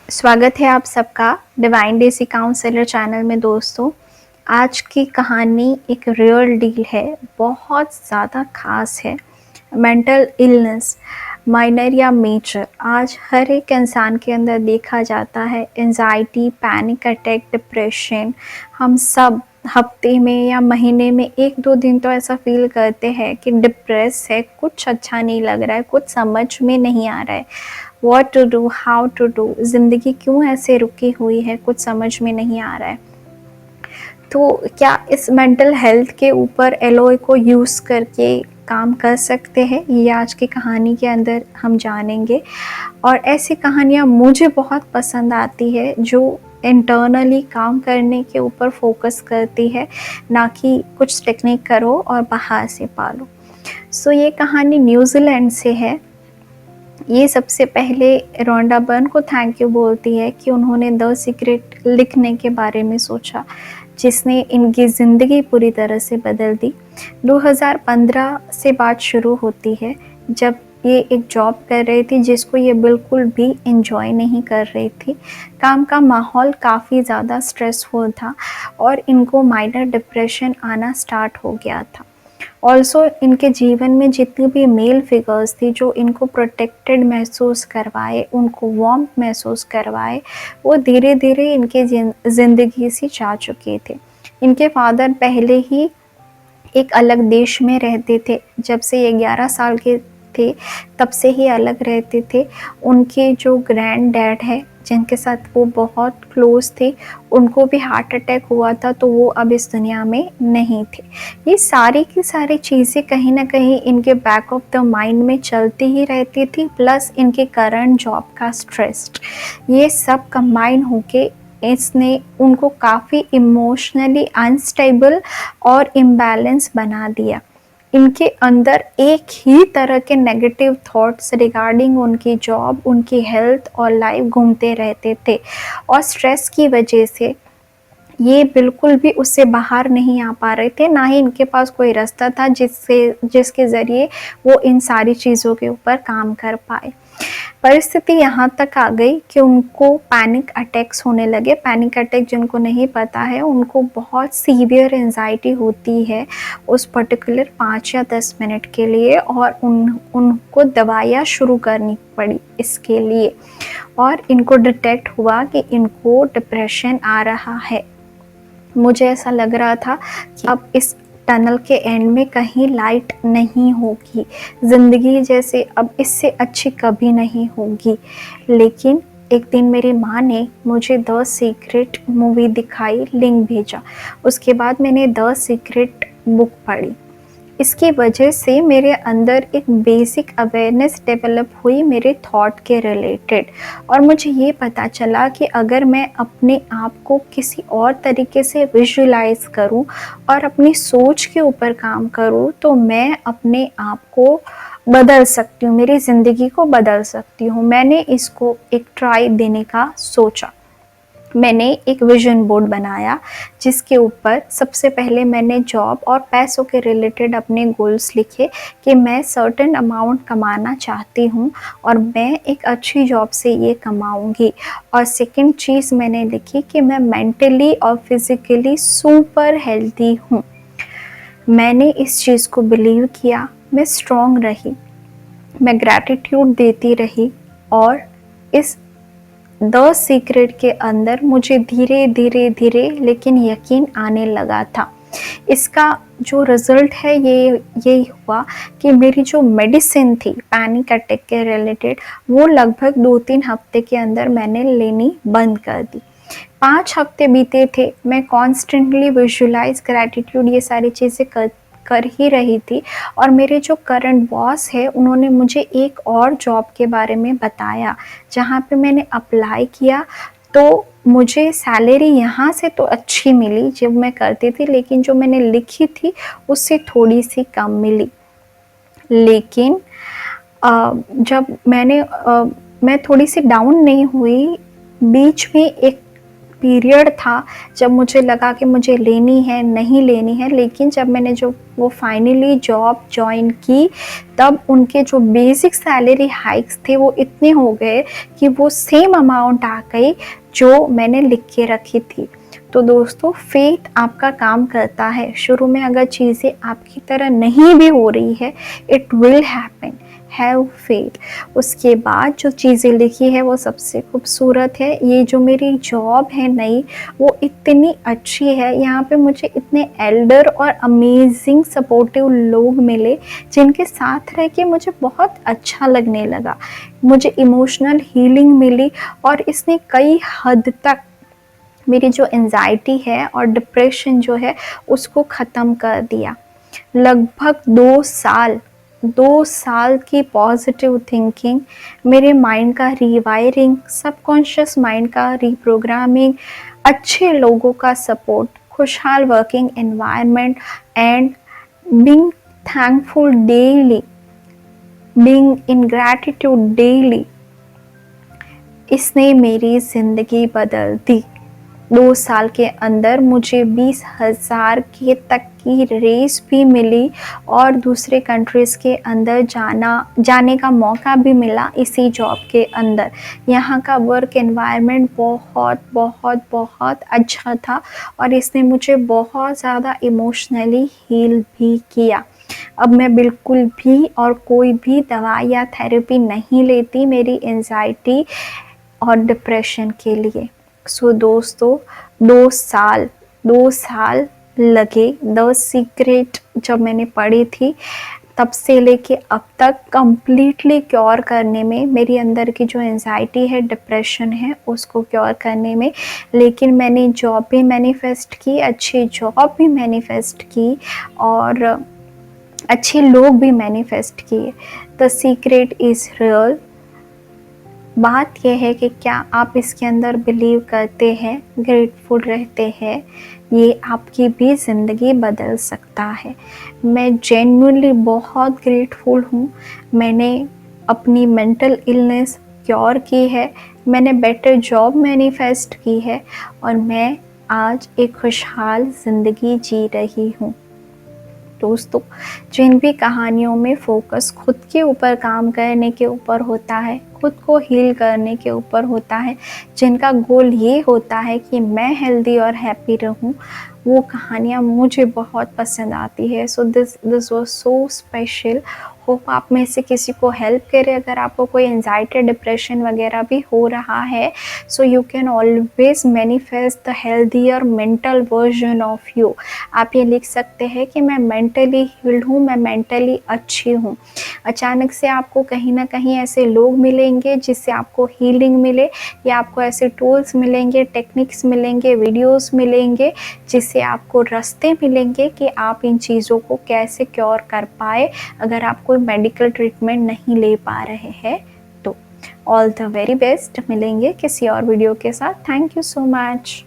स्वागत है आप सबका डिवाइन डेज़ी काउंसलर चैनल में दोस्तों। आज की कहानी एक रियल डील है, बहुत ज़्यादा ख़ास है। मेंटल इलनेस, माइनर या मेजर, आज हर एक इंसान के अंदर देखा जाता है। Anxiety, panic attack, depression. हम सब हफ्ते में या महीने में 1-2 दिन तो ऐसा फ़ील करते हैं कि डिप्रेस है, कुछ अच्छा नहीं लग रहा है, कुछ समझ में नहीं आ रहा है। What to do, how to do, ज़िंदगी क्यों ऐसे रुकी हुई है, कुछ समझ में नहीं आ रहा है। तो क्या इस मेंटल हेल्थ के ऊपर एलओए को यूज़ करके काम कर सकते हैं, ये आज की कहानी के अंदर हम जानेंगे। और ऐसी कहानियाँ मुझे बहुत पसंद आती है जो इंटरनली काम करने के ऊपर फोकस करती है, ना कि कुछ टेक्निक करो और बाहर से पालो। सो ये कहानी न्यूजीलैंड से है। ये सबसे पहले रोंडा बर्न को थैंक यू बोलती है कि उन्होंने द सीक्रेट लिखने के बारे में सोचा, जिसने इनकी ज़िंदगी पूरी तरह से बदल दी। 2015 से बात शुरू होती है, जब ये एक जॉब कर रही थी जिसको ये बिल्कुल भी एंजॉय नहीं कर रही थी। काम का माहौल काफ़ी ज़्यादा स्ट्रेसफुल था और इनको माइनर डिप्रेशन आना स्टार्ट हो गया था। ऑल्सो इनके जीवन में जितनी भी मेल फिगर्स थी जो इनको प्रोटेक्टेड महसूस करवाए, उनको वार्म महसूस करवाए, वो धीरे धीरे इनके ज़िंदगी से जा चुके थे। इनके फादर पहले ही एक अलग देश में रहते थे। जब से ये 11 साल के थे तब से ही अलग रहते थे। उनके जो ग्रैंड डैड है, जिनके साथ वो बहुत क्लोज थे, उनको भी हार्ट अटैक हुआ था, तो वो अब इस दुनिया में नहीं थे। ये सारी की सारी चीज़ें कहीं ना कहीं इनके बैक ऑफ द माइंड में चलती ही रहती थी, प्लस इनके करंट जॉब का स्ट्रेस, ये सब कंबाइन होके इसने उनको काफ़ी इमोशनली अनस्टेबल और इम्बैलेंस बना दिया। इनके अंदर एक ही तरह के नेगेटिव थॉट्स रिगार्डिंग उनकी जॉब, उनकी हेल्थ और लाइफ घूमते रहते थे, और स्ट्रेस की वजह से ये बिल्कुल भी उससे बाहर नहीं आ पा रहे थे। ना ही इनके पास कोई रास्ता था जिसके ज़रिए वो इन सारी चीज़ों के ऊपर काम कर पाए। परिस्थिति यहाँ तक आ गई कि उनको पैनिक अटैक्स होने लगे। पैनिक अटैक, जिनको नहीं पता है, उनको बहुत सीवियर एंजाइटी होती है उस पर्टिकुलर 5 या 10 मिनट के लिए, और उनको दवाइयाँ शुरू करनी पड़ी इसके लिए। और इनको डिटेक्ट हुआ कि इनको डिप्रेशन आ रहा है। मुझे ऐसा लग रहा था कि अब इस टनल के एंड में कहीं लाइट नहीं होगी, ज़िंदगी जैसे अब इससे अच्छी कभी नहीं होगी। लेकिन एक दिन मेरी माँ ने मुझे द सीक्रेट मूवी दिखाई, लिंक भेजा। उसके बाद मैंने द सीक्रेट बुक पढ़ी। इसकी वजह से मेरे अंदर एक बेसिक अवेयरनेस डेवलप हुई मेरे थॉट के रिलेटेड, और मुझे ये पता चला कि अगर मैं अपने आप को किसी और तरीके से विजुलाइज करूं और अपनी सोच के ऊपर काम करूं, तो मैं अपने आप को बदल सकती हूँ, मेरी ज़िंदगी को बदल सकती हूँ। मैंने इसको एक ट्राई देने का सोचा। मैंने एक विजन बोर्ड बनाया, जिसके ऊपर सबसे पहले मैंने जॉब और पैसों के रिलेटेड अपने गोल्स लिखे कि मैं सर्टेन अमाउंट कमाना चाहती हूँ और मैं एक अच्छी जॉब से ये कमाऊँगी। और सेकंड चीज़ मैंने लिखी कि मैं मेंटली और फिज़िकली सुपर हेल्दी हूँ। मैंने इस चीज़ को बिलीव किया, मैं स्ट्रॉन्ग रही, मैं ग्रैटिट्यूड देती रही, और इस द सीक्रेट के अंदर मुझे धीरे धीरे धीरे लेकिन यकीन आने लगा था। इसका जो रिज़ल्ट है ये हुआ कि मेरी जो मेडिसिन थी पैनिक अटैक के रिलेटेड, वो लगभग 2-3 हफ्ते के अंदर मैंने लेनी बंद कर दी। 5 हफ्ते बीते थे, मैं कॉन्स्टेंटली विजुलाइज, ग्रैटिट्यूड, ये सारी चीज़ें कर ही रही थी। और मेरे जो करंट बॉस है, उन्होंने मुझे एक और जॉब के बारे में बताया, जहाँ पे मैंने अप्लाई किया। तो मुझे सैलरी यहाँ से तो अच्छी मिली जब मैं करती थी, लेकिन जो मैंने लिखी थी उससे थोड़ी सी कम मिली। लेकिन जब मैं थोड़ी सी डाउन नहीं हुई, बीच में एक पीरियड था जब मुझे लगा कि मुझे लेनी है, नहीं लेनी है, लेकिन जब मैंने जो वो फाइनली जॉब जॉइन की, तब उनके जो बेसिक सैलरी हाइक्स थे वो इतने हो गए कि वो सेम अमाउंट आ गई जो मैंने लिख के रखी थी। तो दोस्तों, फेथ आपका काम करता है। शुरू में अगर चीज़ें आपकी तरह नहीं भी हो रही है, it will happen, have faith. उसके बाद जो चीज़ें लिखी है वो सबसे खूबसूरत है। ये जो मेरी जॉब है नई, वो इतनी अच्छी है, यहाँ पे मुझे इतने एल्डर और अमेजिंग सपोर्टिव लोग मिले जिनके साथ रह के मुझे बहुत अच्छा लगने लगा। मुझे इमोशनल हीलिंग मिली और इसने कई हद तक मेरी जो एंजाइटी है और डिप्रेशन जो है उसको ख़त्म कर दिया। लगभग 2 साल की पॉजिटिव थिंकिंग, मेरे माइंड का रीवायरिंग, सबकॉन्शियस माइंड का रीप्रोग्रामिंग, अच्छे लोगों का सपोर्ट, खुशहाल working environment and being thankful daily, being in gratitude daily, इसने मेरी ज़िंदगी बदल दी। 2 साल के अंदर मुझे 20,000 के तक की रेस भी मिली और दूसरे कंट्रीज़ के अंदर जाने का मौका भी मिला इसी जॉब के अंदर। यहाँ का वर्क एनवायरनमेंट बहुत बहुत बहुत अच्छा था और इसने मुझे बहुत ज़्यादा इमोशनली हील भी किया। अब मैं बिल्कुल भी और कोई भी दवाई या थेरेपी नहीं लेती मेरी एंजाइटी और डिप्रेशन के लिए। सो दोस्तों, 2 साल लगे। द सीक्रेट जब मैंने पढ़ी थी तब से लेके अब तक कंप्लीटली क्योर करने में, मेरी अंदर की जो एंजाइटी है, डिप्रेशन है, उसको क्योर करने में। लेकिन मैंने जॉब भी मैनिफेस्ट की, अच्छी जॉब भी मैनिफेस्ट की और अच्छे लोग भी मैनिफेस्ट किए। The secret is real. बात यह है कि क्या आप इसके अंदर बिलीव करते हैं, ग्रेटफुल रहते हैं, ये आपकी भी ज़िंदगी बदल सकता है। मैं जेन्युइनली बहुत ग्रेटफुल हूँ। मैंने अपनी मेंटल इलनेस क्योर की है, मैंने बेटर जॉब मैनिफेस्ट की है और मैं आज एक खुशहाल ज़िंदगी जी रही हूँ। दोस्तों, जिन भी कहानियों में फोकस खुद के ऊपर काम करने के ऊपर होता है, खुद को हील करने के ऊपर होता है, जिनका गोल ये होता है कि मैं हेल्दी और हैप्पी रहूं, वो कहानियाँ मुझे बहुत पसंद आती है। So this was so special. Hope आप में से किसी को हेल्प करे। अगर आपको कोई एंजाइटी, डिप्रेशन वगैरह भी हो रहा है, so you can always manifest the healthier mental version of you. आप ये लिख सकते हैं कि मैं मेंटली हील्ड हूँ, मैं मेंटली अच्छी हूँ। अचानक से आपको कहीं ना कहीं ऐसे लोग मिलेंगे जिससे आपको हीलिंग मिले, या आपको ऐसे टूल्स मिलेंगे, टेक्निक्स मिलेंगे, वीडियोस मिलेंगे, जिससे आपको रास्ते मिलेंगे कि आप इन चीज़ों को कैसे क्योर कर पाए अगर आप कोई मेडिकल ट्रीटमेंट नहीं ले पा रहे हैं तो। All the very best. मिलेंगे किसी और वीडियो के साथ। Thank you so much.